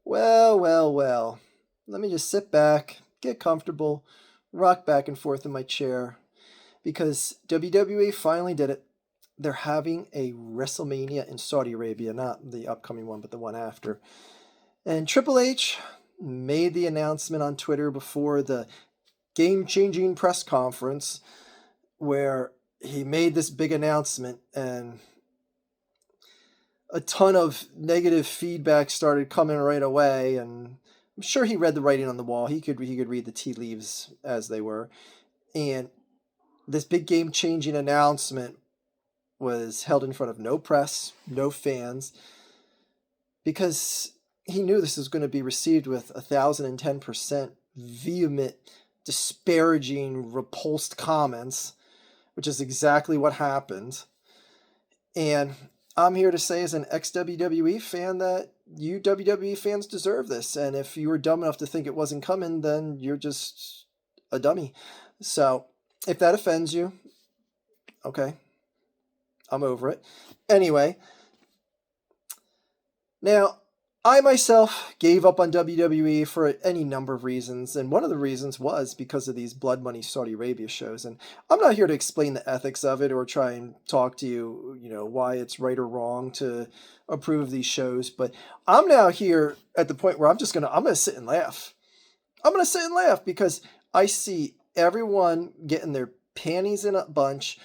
Well, well, well. Let me just sit back, get comfortable, rock back and forth in my chair because WWE finally did it. They're having a WrestleMania in Saudi Arabia, not the upcoming one, but the one after. And Triple H made the announcement on Twitter before the game changing press conference where he made this big announcement and a ton of negative feedback started coming right away, and I'm sure he read the writing on the wall. He could read the tea leaves as they were, and this big game changing announcement was held in front of no press, no fans, because he knew this was going to be received with 1,010% vehement, disparaging, repulsed comments, which is exactly what happened. And I'm here to say, as an ex-WWE fan, that you WWE fans deserve this. And if you were dumb enough to think it wasn't coming, then you're just a dummy. So if that offends you, okay, I'm over it. Anyway, now, I myself gave up on WWE for any number of reasons, and one of the reasons was because of these Blood Money Saudi Arabia shows. And I'm not here to explain the ethics of it or try and talk to you, why it's right or wrong to approve of these shows, but I'm now here at the point where I'm gonna sit and laugh. I'm gonna sit and laugh because I see everyone getting their panties in a bunch.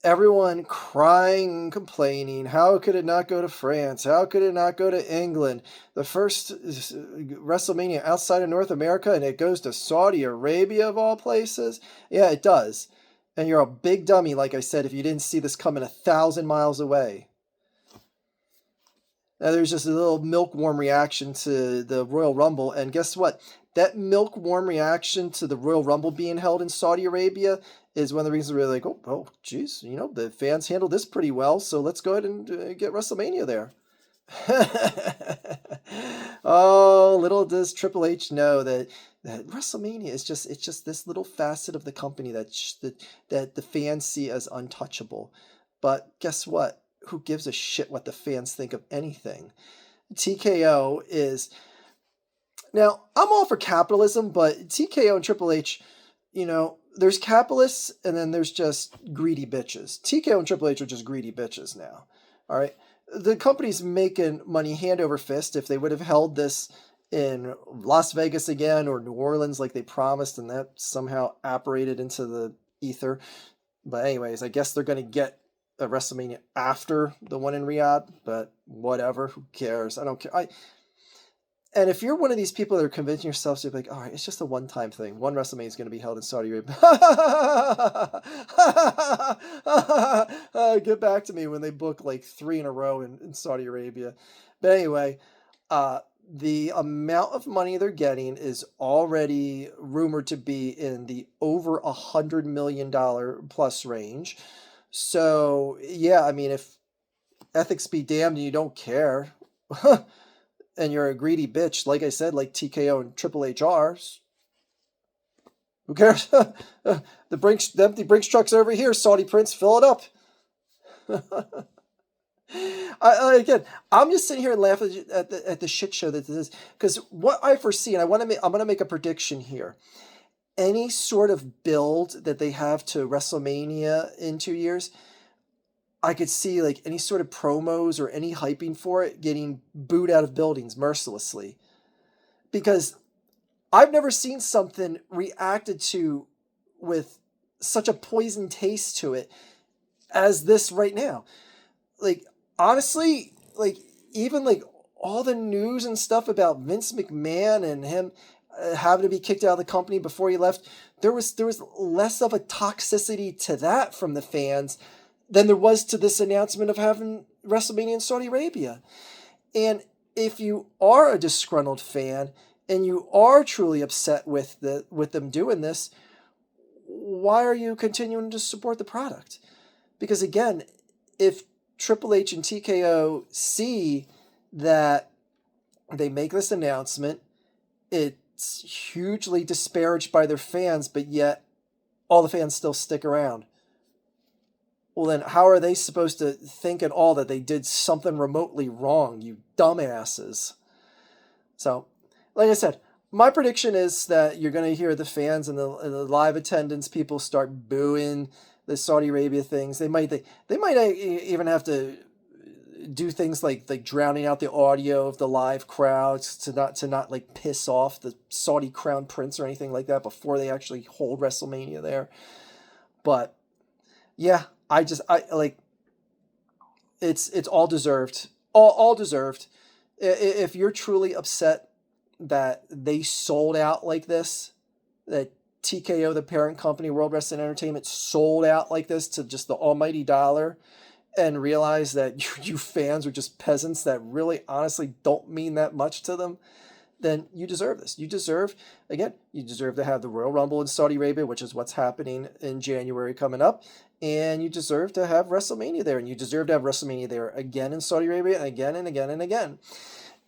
Everyone crying and complaining. How could it not go to France? How could it not go to England? The first WrestleMania outside of North America, and it goes to Saudi Arabia of all places? Yeah, it does. And you're a big dummy, like I said, if you didn't see this coming 1,000 miles away. Now, there's just a little milk-warm reaction to the Royal Rumble, and guess what? That milk-warm reaction to the Royal Rumble being held in Saudi Arabia is one of the reasons we're like, geez, the fans handled this pretty well, so let's go ahead and get WrestleMania there. Oh, little does Triple H know that WrestleMania is just this little facet of the company that the fans see as untouchable. But guess what? Who gives a shit what the fans think of anything? TKO is... Now, I'm all for capitalism, but TKO and Triple H, there's capitalists and then there's just greedy bitches. TKO and Triple H are just greedy bitches now. All right. The company's making money hand over fist. If they would have held this in Las Vegas again or New Orleans like they promised, and that somehow apparated into the ether. But anyways, I guess they're going to get a WrestleMania after the one in Riyadh, but whatever. Who cares? I don't care. And if you're one of these people that are convincing yourself to be like, all right, it's just a one-time thing. One WrestleMania is going to be held in Saudi Arabia. Get back to me when they book like 3 in a row in Saudi Arabia. But anyway, the amount of money they're getting is already rumored to be in the over $100 million plus range. So, yeah, I mean, if ethics be damned and you don't care... and you're a greedy bitch, like I said, like TKO and Triple H are, who cares? The empty Brinks truck's over here, Saudi Prince, fill it up. Again, I'm just sitting here and laughing at the shit show that this is, because what I foresee, and I'm going to make a prediction here. Any sort of build that they have to WrestleMania in 2 years, I could see like any sort of promos or any hyping for it getting booed out of buildings mercilessly. Because I've never seen something reacted to with such a poison taste to it as this right now. Like, honestly, like, even like all the news and stuff about Vince McMahon and him having to be kicked out of the company before he left, there was less of a toxicity to that from the fans than there was to this announcement of having WrestleMania in Saudi Arabia. And if you are a disgruntled fan and you are truly upset with them doing this, why are you continuing to support the product? Because again, if Triple H and TKO see that they make this announcement, it's hugely disparaged by their fans, but yet all the fans still stick around. Well, then how are they supposed to think at all that they did something remotely wrong, you dumbasses? So, like I said, my prediction is that you're going to hear the fans and the live attendance people start booing the Saudi Arabia things. They might even have to do things like drowning out the audio of the live crowds to not like piss off the Saudi crown prince or anything like that before they actually hold WrestleMania there. But yeah, I like it's all deserved. All deserved. If you're truly upset that they sold out like this, that TKO, the parent company, World Wrestling Entertainment, sold out like this to just the almighty dollar, and realize that you fans are just peasants that really honestly don't mean that much to them, then you deserve this. You deserve to have the Royal Rumble in Saudi Arabia, which is what's happening in January coming up. And you deserve to have WrestleMania there. And you deserve to have WrestleMania there again in Saudi Arabia and again and again and again.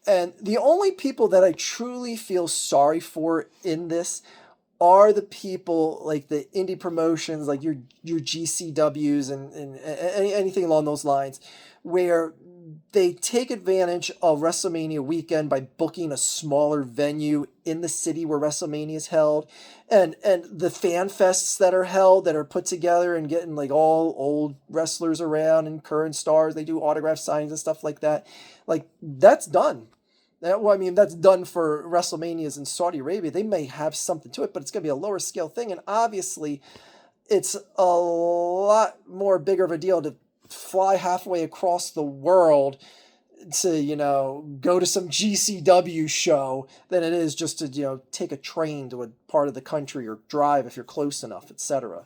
And the only people that I truly feel sorry for in this are the people like the indie promotions, like your GCWs and anything along those lines, where they take advantage of WrestleMania weekend by booking a smaller venue in the city where WrestleMania is held, and the fan fests that are held, that are put together and getting like all old wrestlers around and current stars. They do autograph signings and stuff like that. Like, that's done. That's done for WrestleManias in Saudi Arabia. They may have something to it, but it's going to be a lower scale thing. And obviously, it's a lot more bigger of a deal to fly halfway across the world to, go to some GCW show than it is just to, take a train to a part of the country or drive if you're close enough, etc.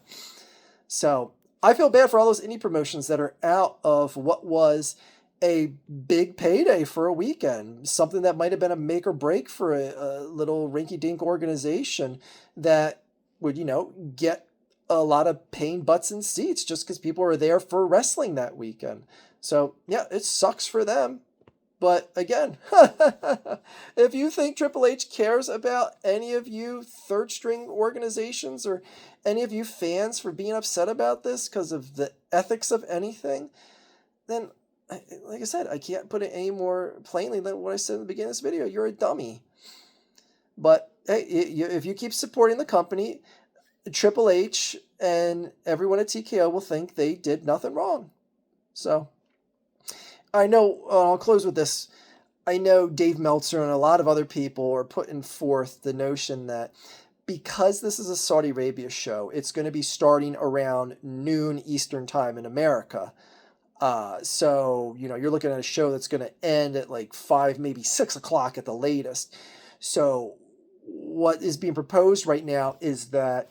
So I feel bad for all those indie promotions that are out of what was a big payday for a weekend, something that might have been a make or break for a little rinky-dink organization that would, get a lot of paying butts in seats just because people are there for wrestling that weekend. So, yeah, it sucks for them. But again, if you think Triple H cares about any of you third-string organizations or any of you fans for being upset about this because of the ethics of anything, then, like I said, I can't put it any more plainly than what I said in the beginning of this video. You're a dummy. But hey, if you keep supporting the company, Triple H and everyone at TKO will think they did nothing wrong. So, I know, I'll close with this. I know Dave Meltzer and a lot of other people are putting forth the notion that because this is a Saudi Arabia show, it's going to be starting around noon Eastern time in America. So, you're looking at a show that's going to end at like 5, maybe 6 o'clock at the latest. So what is being proposed right now is that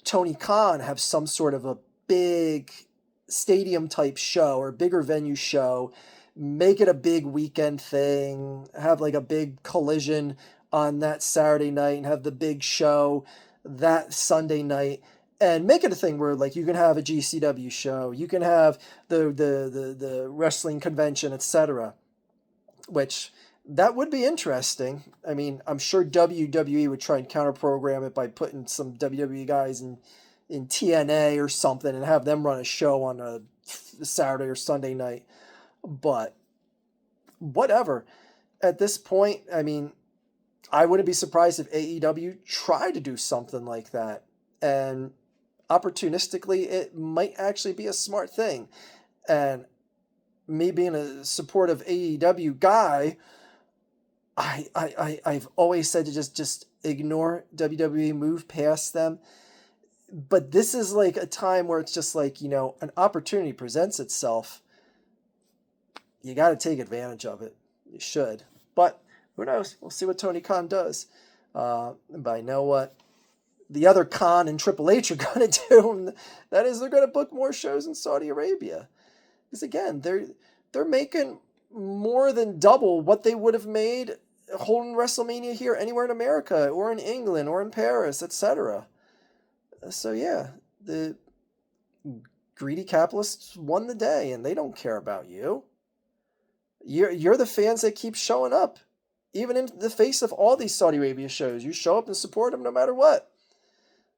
Tony Khan have some sort of a big stadium type show or bigger venue show, make it a big weekend thing, have like a big collision on that Saturday night and have the big show that Sunday night. And make it a thing where, like, you can have a GCW show, you can have the wrestling convention, etc. Which, that would be interesting. I mean, I'm sure WWE would try and counter-program it by putting some WWE guys in TNA or something and have them run a show on a Saturday or Sunday night. But, whatever. At this point, I mean, I wouldn't be surprised if AEW tried to do something like that. And opportunistically, it might actually be a smart thing. And me being a supportive AEW guy, I've always said to just ignore WWE, move past them. But this is like a time where it's just like, an opportunity presents itself. You got to take advantage of it. You should. But who knows? We'll see what Tony Khan does. But I know what the other Khan and Triple H are going to do, and that is they're going to book more shows in Saudi Arabia. Because again, they're making more than double what they would have made holding WrestleMania here anywhere in America or in England or in Paris, etc. So yeah, the greedy capitalists won the day, and they don't care about you. You're the fans that keep showing up, even in the face of all these Saudi Arabia shows. You show up and support them no matter what.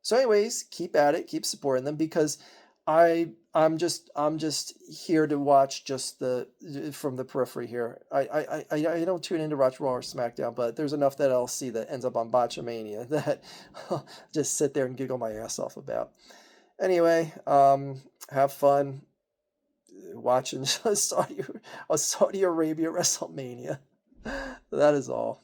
So anyways, keep at it, keep supporting them, because I I'm just here to watch just the from the periphery here. I don't tune in to watch Raw or SmackDown, but there's enough that I'll see that ends up on Botchamania that I'll just sit there and giggle my ass off about. Anyway, have fun watching a Saudi Arabia WrestleMania. That is all.